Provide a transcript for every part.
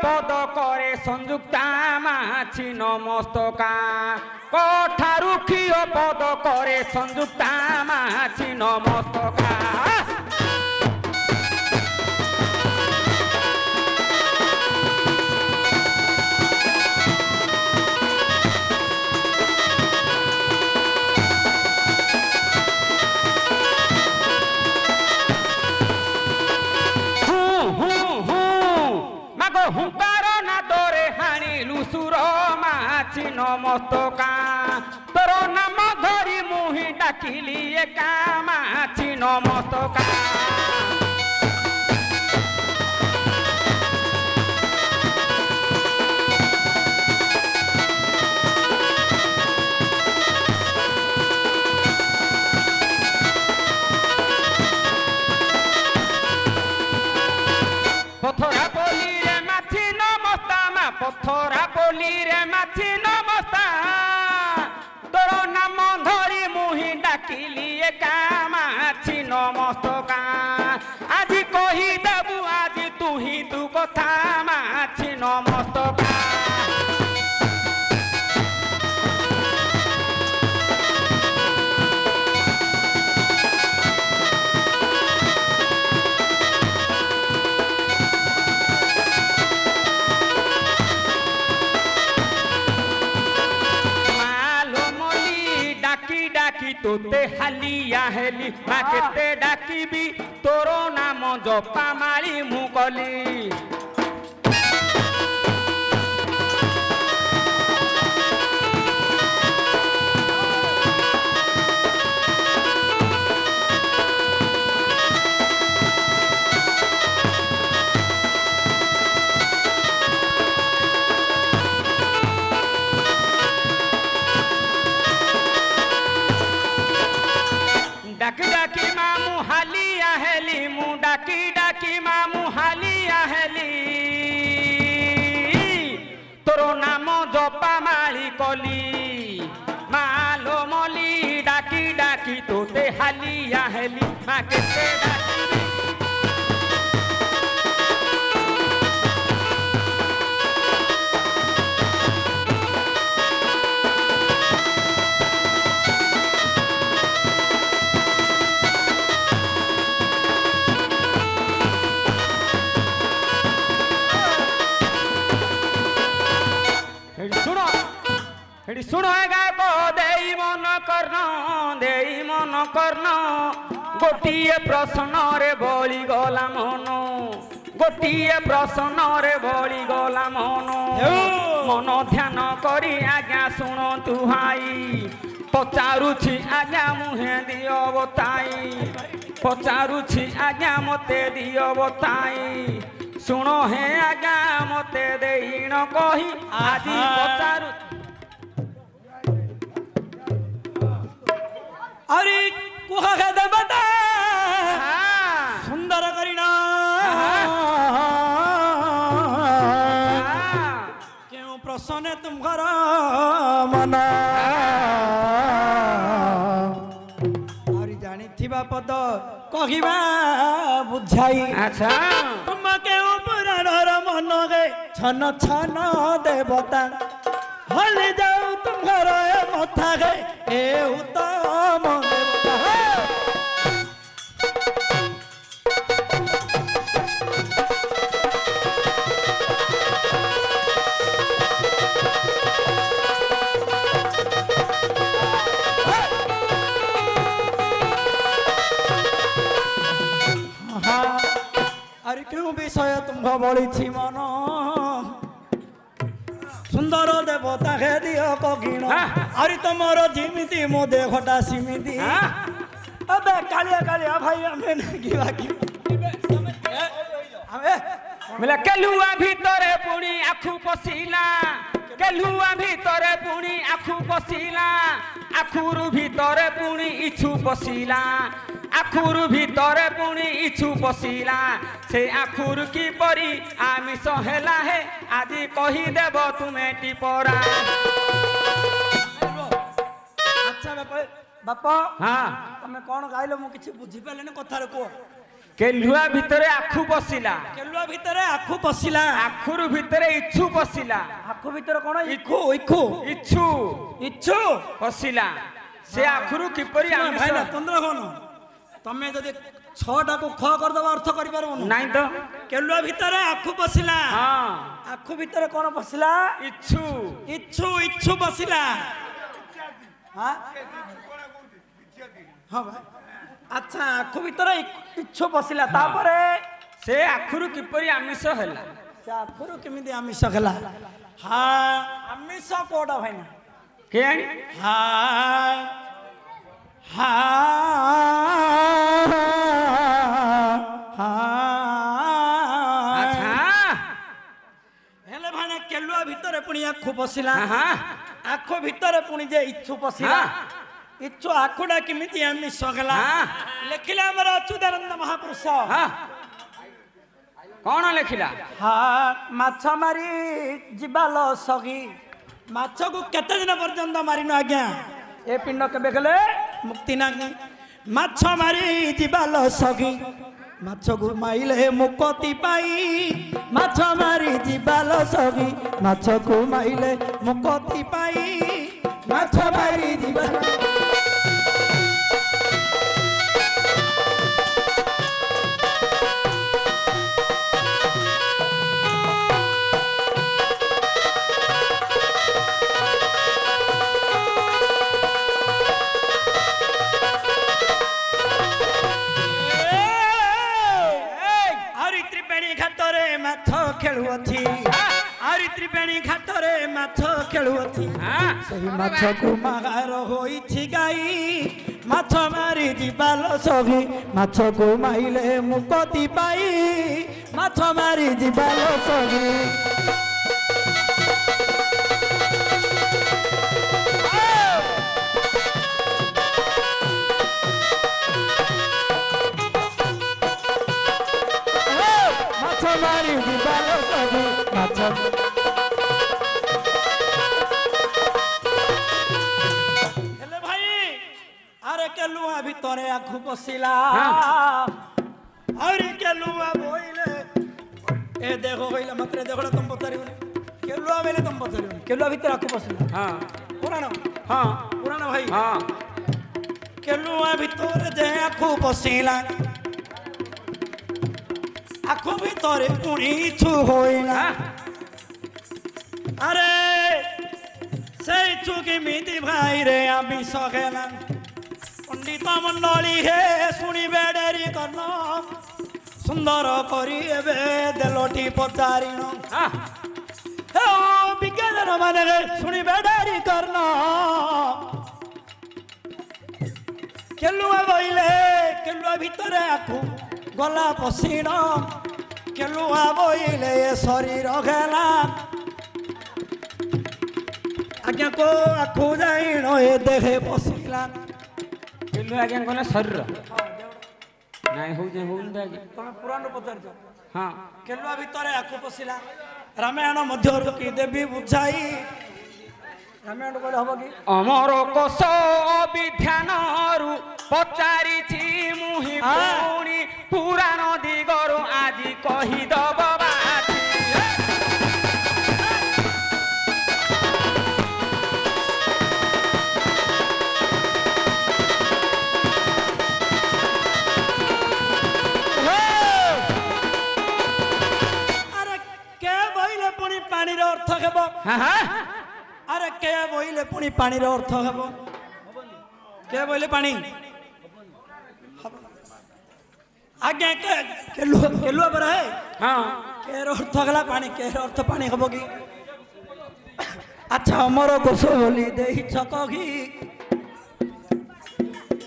पद करे संयुक्ता माछी नमस्तका कठारुखी पद करे संयुक्ता माछी नमस्तका हुंकार ना तोरे हाणिलु सुर माछी नमस्तका तोर नाम धरी मुही डाकिली एका माछी नमस्तका पथरा बोली रे माछी नमस्ता मा पथरा बोली रे माछी नमस्ता तोर नाम धरी मुही डाकिली एका माछी नमस्तका आज कही देबु आज तू ही तू कथा माछी नमस्तका तोते हालिया हेली माकेते डाकिबी तोरो नाम जपा माली मु कली डाकी डाकी मामू हालिया हेली मु डाकी डाकी मामू हालिया हेली तोरो नाम जपा माली कली मालो मली डाकी डाकी तोते हालिया हेली मा केते डाकी सुनो गायको देई मन कर्ण गोटिए प्रश्न रे बळी गला मन गोटिए प्रश्न रे बळी गला मन मन ध्यान करी आज्ञा शुणु हाई पचारुछि आज्ञा मुहे दियो बताई पचारुछि आज्ञा मते दियो बताई शुणो हे आज्ञा मते देईन कही आदि पचारु अरे कुहा गदा बता सुंदर करिना क्यों प्रसन्न तुम घर मन अरे जानी थिबा पद कहिबा बुझाई अच्छा तुम क्यों पुराणर मन गे छन छन देवता हले जाऊ तुम घर मथा गे ए उत्तम देवता अरे क्यों विषय तुम बड़ी मन सुंदर देवता हे दियो कगिण अरे तुमर जिमिति मो देहटा सिमिति अबे कालिया कालिया भाई हमें नहीं बाकी हमें मिला केलुआ भीतरे पुणी आखु पसिला केलुआ भीतरे पुणी आखु पसिला आखुरु भीतरे पुणी इछु पसिला आखुरु भीतरे पुणी इछु पसिला से आखुरु की परी आमिष हेला है आदि कही देव तुमे टिपरा अच्छा बापा बापा हाँ तमे कौन गाइलो मु किछि बुझी पाले न कथा रे को କେଲୁଆ ଭିତରେ ଆଖୁ ପଶିଲା କେଲୁଆ ଭିତରେ ଆଖୁ ପଶିଲା ଆଖୁରୁ ଭିତରେ ଇଛୁ ପଶିଲା ଆଖୁ ଭିତରେ କଣ ଇଖୁ ଇଖୁ ଇଛୁ ଇଛୁ ପଶିଲା ସେ ଆଖୁରୁ କିପରି ଆମିଷ ଭାଇନା 15 କଣ ତମେ ଯଦି 6ଟା କୁ ଖ କରିଦବା ଅର୍ଥ କରିପାରିବନି ନାଇଁ ତ କେଲୁଆ ଭିତରେ ଆଖୁ ପଶିଲା ହଁ ଆଖୁ ଭିତରେ କଣ ପଶିଲା ଇଛୁ ଇଛୁ ଇଛୁ ପଶିଲା ହଁ ହଁ ଭାଇ ଆଚ୍ଛା ଆଖୁ ଭିତରେ ଇଛୁ ପଶିଲା ତାପରେ ସେ ଆଖୁରୁ କିପରି ଆମିଷ ହେଲା ସେ ଆଖୁରୁ କେମିତି ଆମିଷ ହେଲା ହଁ ଆମିଷ କୋଉଟା ଭାଇନା କେଜାଣି ହାଁ ଆଚ୍ଛା ହେଲେ ଭାଇନା କେଲୁଆ ଭିତରେ ପୁଣି ଆଖୁ ପଶିଲା ହଁ ଆଖୁ ଭିତରେ ପୁଣି ଯେ ଇଛୁ ପଶିଲା ଇଛୁ ଆଖୁଟା କେମିତି ଆମିଷ ହେଲା ଲେଖିଲେ ଆମର ଅଚ୍ୟୁତାନନ୍ଦ ମହାପୁରୁଷ ହଁ କଣ ଲେଖିଲା ମାଛ ମାରି ଯିବାଲ ସଗି ମାଛକୁ କେତେ ଦିନ ପର୍ଯ୍ୟନ୍ତ ମାରିନ ଆଜ୍ଞା ଏ ପିଣ୍ଡ କେବେ କଲେ ମୁକ୍ତି ନାହିଁ ମାଛ ମାରି ଯିବାଲ ସଗି ମାଛକୁ ମାଇଲେ ମୁକତି ପାଇ ମାଛ ମାରି ଯିବାଲ ସଗି ମାଛକୁ ମାଇଲେ ମୁକତି ପାଇ ମାଛ ମାରି ଯିବା ଖେଳୁଅଛି ଆହୁରି ତ୍ରିବେଣୀ ଘାଟରେ ମାଛ ଖେଳୁଅଛି ସେହି ମାଛକୁ ମାଗାର ହୋଇଛି ଗାଈ ମାଛ ମାରି ଯିବାଲ ସଗି ମାଛକୁ ମାଇଲେ ମୁକତି ପାଇ ମାଛ ମାରି ଯିବାଲ ସଗି ମାରି ଯିବାଲ ସଗି ମାଛ ହେଲେ ଭାଇ ଆରେ କେଲୁଆ ଭିତରେ ଆଖୁ ପଶିଲା ଆହୁରି କେଲୁଆ ବୋଇଲେ ଏ ଦେଖ କହିଲେ ମାତ୍ର ଦେଖ ତମ ପଚାରିବନି କେଲୁଆ ବୋଇଲେ ତମ ପଚାରିବନି କେଲୁଆ ଭିତରେ ଆଖୁ ପଶିଲା ପୁରାଣ ପୁରାଣ ଭାଇ କେଲୁଆ ଭିତରେ ଯେ ଆଖୁ ପଶିଲା ଆଖୁ ଭିତରେ ପୁଣି ଇଛୁ ହୋଇଲା ଆରେ ସେଇ ଇଛୁ କେମିତି ଭାଇରେ ଆମିଷ ହେଲା ପଣ୍ଡିତ ମଣ୍ଡଳୀ ହେ ଶୁଣିବେ ଡେରି କର୍ଣ୍ଣ ସୁନ୍ଦର କରି ଏବେ ଦେଲଟି ପଚାରିଣ ବିଜ୍ଞାନ ମାନେ ଶୁଣିବେ ଡେରି କର୍ଣ୍ଣ କେଲୁଆ ବୋଇଲେ କେଲୁଆ ଭିତରେ ଆଖୁ ଗଲା ପଶିଣ କେଲୁଆ ବୋଇଲେ ଶରୀର ହେଲା ଆଜ୍ଞା କୋ ଆଖୁ ଯାଇଣ ଏ ଦେହେ ପଶିଲା କେଲୁଆ ଆଜ୍ଞା କଲେ ଶରୀର ନାଇଁ ହଉନି ଆଜ୍ଞା ତମେ ପୁରାଣ ପଚାରିଛ ହଁ କେଲୁଆ ଭିତରେ ଆଖୁ ପଶିଲା ରାମାୟଣ ମଧ୍ୟରୁ କି ଦେବୀ ବୁଝାଇ ରାମାୟଣ କହିଲେ ହବ କି ଅମର କୋଶ ବିଧ୍ୟାନରୁ ପଚାରିଛି ମୁହିଁ ପୁଣି ପୁରାଣ ଦିଗରୁ ଆଜି କହିଦବ ବାଛି ଆରେ କେ ବୋଇଲେ ପୁଣି ପାଣିର ଅର୍ଥ ହେବ ଆରେ କେ ବୋଇଲେ ପୁଣି ପାଣିର ଅର୍ଥ ହେବ କେ ବୋଇଲେ ପାଣି ଆଜ୍ଞା କେଲୁଆ ପରା ହେ କେର ଅର୍ଥ ହେଲା ପାଣି କେର ଅର୍ଥ ପାଣି ହବ କି ଆଚ୍ଛା ଅମର କୋଷ ବୋଲି ଦେଇଛ କହି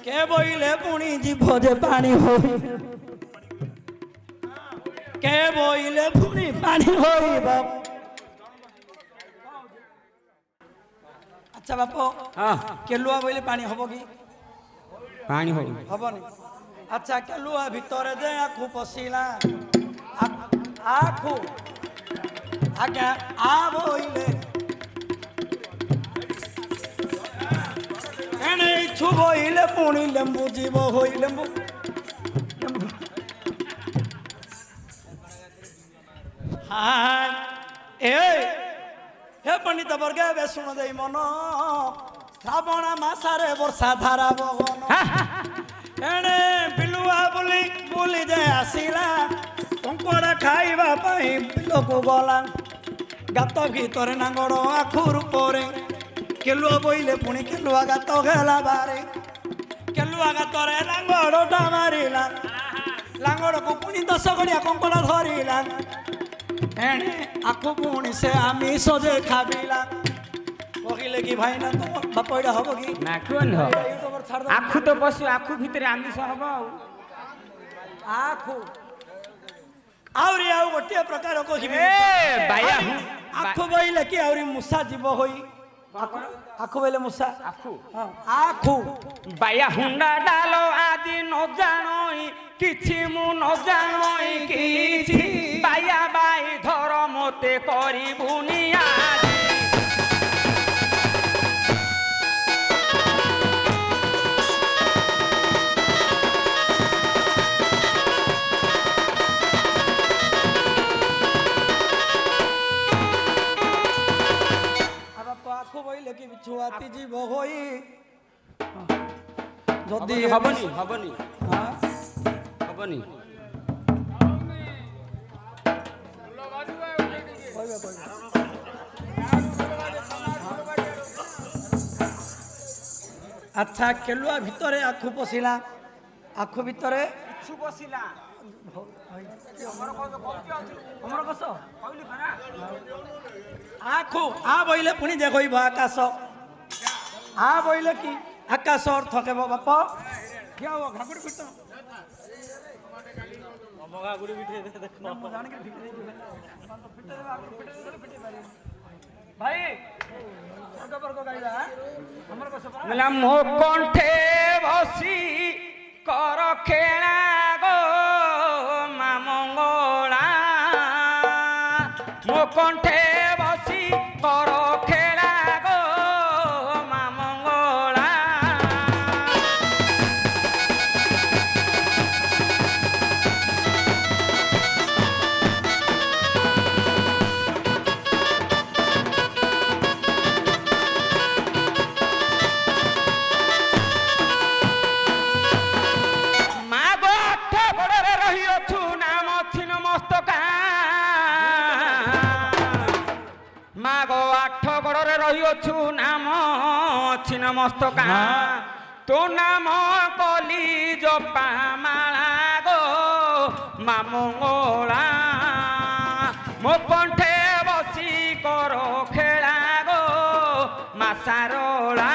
କେ ବୋଇଲେ ପୁଣି ଯିବ ଯେ ପାଣି ହୋଇ କେ ବୋଇଲେ ପୁଣି ପାଣି ହୋଇବ আচ্ছা বাপ কেলুয়া বইলে পানি হব কি পানি হব হবনি আচ্ছা কেলুয়া ভিতরে যে আখু পশিলা আখু আজ্ঞা আ বইলে এনে ইচ্ছু বইলে পুনি লেম্বু জীব হই লেম্বু हाय ए हे पंडित वर्ग बे सुन दे मन श्रावण मासरे वर्षा धारा बगन एणे बिलुआ बुली बुली जे आसिला कंकड़ा खाइबा पाई बिलो को गला गात भीतर नांगड़ आखुर परे केलुआ बोइले पुणी केलुआ गात गेला बारे केलुआ गातरे लांगड़टा मारिला लांगड़ को पुणी 10 गड़िया कंकड़ा धरिला एणे आखु पुणी से आमिष जे खाबिला कहिले कि भाई ना तो बापड़ा हबो कि ना कोन हो आखु तो पशु आखु भीतर आमिष हबो आखु आउरी आउ गोटे प्रकार को कि ए बाया आखु बोइले कि आउरी मुसा जीव होई आखु बोइले मुसा आखु आखु बाया हुंडा डालो आदि न जानई किछि मु न जानई किछि बाया बाई धर मते करिबुनी आदि आखु बोइले कि छुआती जीव होई जदी हबनी हबनी हां हबनी अच्छा केलुआ भितरे आखु पसिला आखु भितरे छु बसिला हमर कस कहली बना आखु आ बोइले पुणी देखइब आकाश आ बोइले कि आकाश अर्थ केबो बाप क्या हो घागुड़ी पिट घागुड़ी बिठे देख जान के भाई वर्ग गाइला हमर कस मला मो कंठे बसी कर खेला गो मा मंगला मो कंठे बसी कर खेला गो मा मंगला मागो आठ गड़े रहीछु नाम छिन मस्तका तो नाम कली जपा माला गो मा मंगला मो कंठे बसी कर खेला गो मा सारला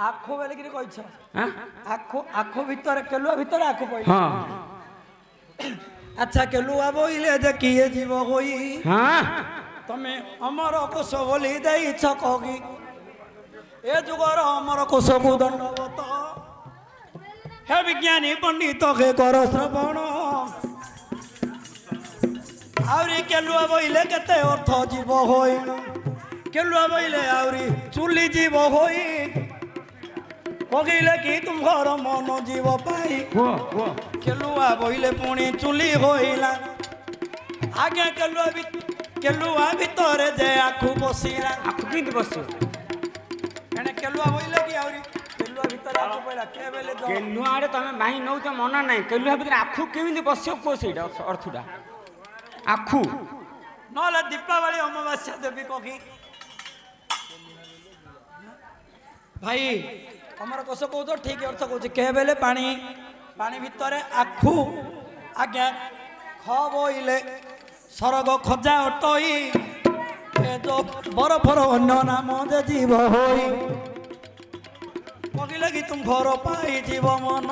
आखो बेले कि कहछ आखो आखो भीतर केलुआ भीतर आखो पई हां अच्छा केलुआ बोइले जे किए जीव होई हां तमे अमर कोश बोली देई छकगी ए जुगर अमर कोश को दंडवत हे विज्ञानी पंडित के कर श्रवण आउरी केलुआ बोइले केते अर्थ जीव होई केलुआ बोइले आउरी चुली जीव होई कहिले कि तुम घर मन जीव पाई केलुआ बोइले पुणी चुली होइला आगे केलुआ भितर जे आखु बसिला आखु किंत बसो एने केलुआ बोइले कि आउरी केलुआ भितर आखु पइला के बेले केलुआ आड़े तमे माही नौ त मना नाही केलुआ भितर आखु केमिति बसियो को सेटा अर्थुडा आखु नले दीपावली अमावास्या देवी कही भाई हमर कस कहू तो ठीक अर्थ कहू के बेले पानी पानी भितर आखु आज्ञा ख बोइले सरग खजा अटई ए जो बरफर अन्य नाम जे जीव होई कहिले कि तुम घर पाई जीव मन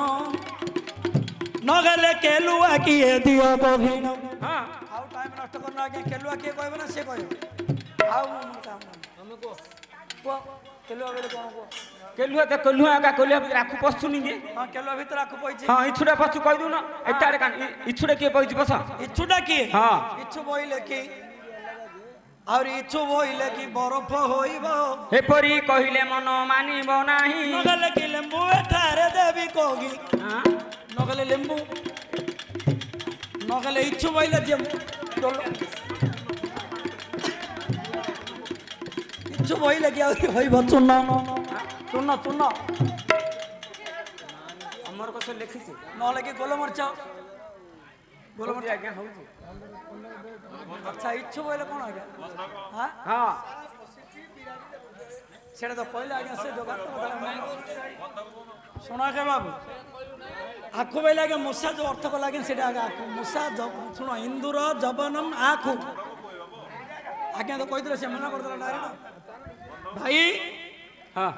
नगले केलुआ किए दियो कहिन हां आउ टाइम नष्ट करना आज्ञा केलुआ किए कहबे ना से कहबे आउ काम हम को କେଲୁଆ ବେଲେ କଣ କହ କେଲୁଆ ତ କେଲୁଆ ଏକା କେଲୁଆ ଭିତରେ ଆଖୁ ପଶୁନି କି ହଁ କେଲୁଆ ଭିତରେ ଆଖୁ ପଇଛି ହଁ ଇଛୁଟା ପଶୁ କହିଦଉନ ଏତେ ଆଡେ କାନ ଇଛୁଟା କିଏ ପଇଛି ବସ ଇଛୁଟା କିଏ ହଁ ଇଛୁ ବୋଇଲେ କି ଆହୁରି ଇଛୁ ବୋଇଲେ କି ବରଫ ହୋଇବ ଏପରି କହିଲେ ମନ ମାନିବ ନାହିଁ ନଗଲେ କି ଲେମ୍ବୁ ଏଠାରେ ଦେବି କୋଗି ନଗଲେ ଲେମ୍ବୁ ନଗଲେ ଇଛୁ ବୋଇଲେ ଯେ ଇଛୁ ବୋଇଲେ କି ଆହୁରି ହୋଇବ ଚୂନ ଚୂନ ଚୂନ ଆମର କସ ଲେଖିଛି ନହେଲେ କି ଗୋଲମରିଚ ଗୋଲମରିଚ ଆଜ୍ଞା ହଉଛି ଆଚ୍ଛା ଇଛୁ ବୋଇଲେ କଣ ଆଜ୍ଞା ହଁ সেটা তো কইলে আগে সে জোগাড় শোনা কে বাবু আখু বইলে আগে মশা যে অর্থ কলা আগে সেটা আগে আখু মশা শুণ ইন্দুর জবনম আখু আগে তো কইলে সে মনা করদেলা ডাইরেক্ট ভাই হ্যাঁ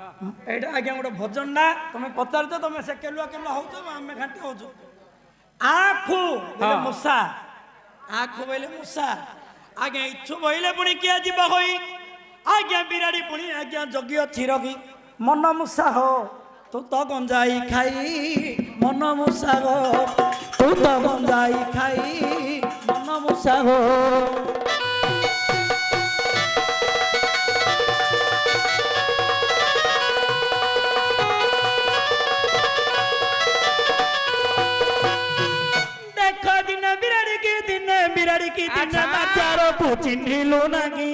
এটা আগে গোটে ভজন না তুমি পচারিছ তুমি সে কেলুয়া কেলুয়া হউছ আমি ঘাটি হউছ আখু বলে মশা আখু বইলে মশা আগে ইচ্ছু বইলে পুনি কিয়া ଯିବା হই আজ্ঞা বিরাড়ি পুনি আজ্ঞা যোগী অছি রগি মন মুসা হো তু তো গঞ্জাই খাই মন মুসা হো তু তো গঞ্জাই খাই মন মুসা হো দেখো দিন বিরাড়ি কি দিন বাচ্চারো চিহ্নিলু নাকি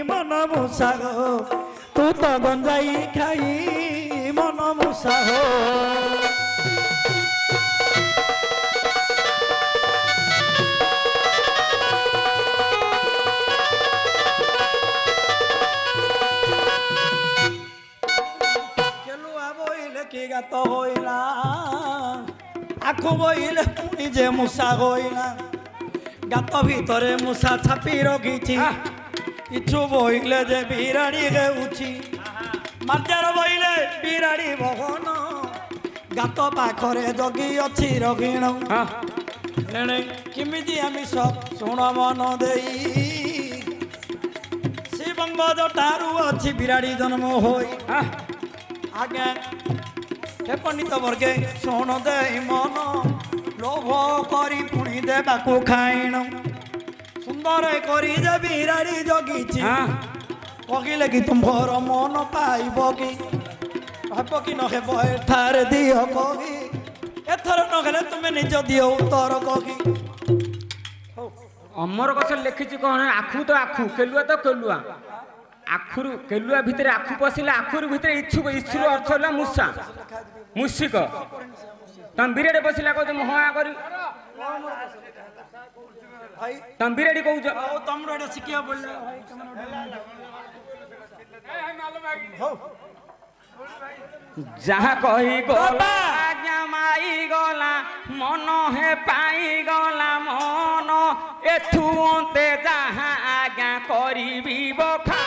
মন মুসা গো তু তো গঞ্জাই খাই মন মুসা হো কেলুয়া বইলে কি গাত হইলা আখু বইলে পুনি যে মুসা হইলা গাত ভিতরে মুসা ছাপি রখিছি ইচ্ছু বইলে যে বিরাড়ি হেউছি মার্জার বইলে বিরাড়ি ভগন গাত পাখরে জগি অছি রগিণ এণে কিমিতি আমি সব শুণ মন দেই শিবঙ্গ জটারু অছি বিরাড়ি জন্ম হই আগে হে পণ্ডিত বর্গে শুণ দেই মন লোভ করি পুଣି দেবাকু খাইণ সুন্দর করি যে বিরাড়ি জগিছি কহিলে কি তুমর মন পাইব কি হব কি নহব এঠারে দিও কহি এথর নহলে তুমি নিজ দিও উত্তর কহি অমর কস লেখিছি কଣ আখু তো আখু কেলুয়া তো কেলুয়া আখুরু কেলুয়া ভিতরে আখু পশিলে আখুর ভিতরে ইচ্ছুক ইচ্ছুর অর্থ হল মূষা মূষিক তুমি বিরাড়ি বসিলা কହୁଛ ମୁଁ ହଁ କରି তুমি বিরাড়ি কହୁଛ ତମର ଏଟା ଶିଖିବା ପଡିଲା ଯାହା କହି ଗଲା ଆଜ୍ଞା ମାଇ ଗଲା ମନ ହେ ପାଇ ଗଲା ମନ ଏଠୁ ଅନ୍ତେ ଯାହା ଆଜ୍ଞା କରିବି ବଖା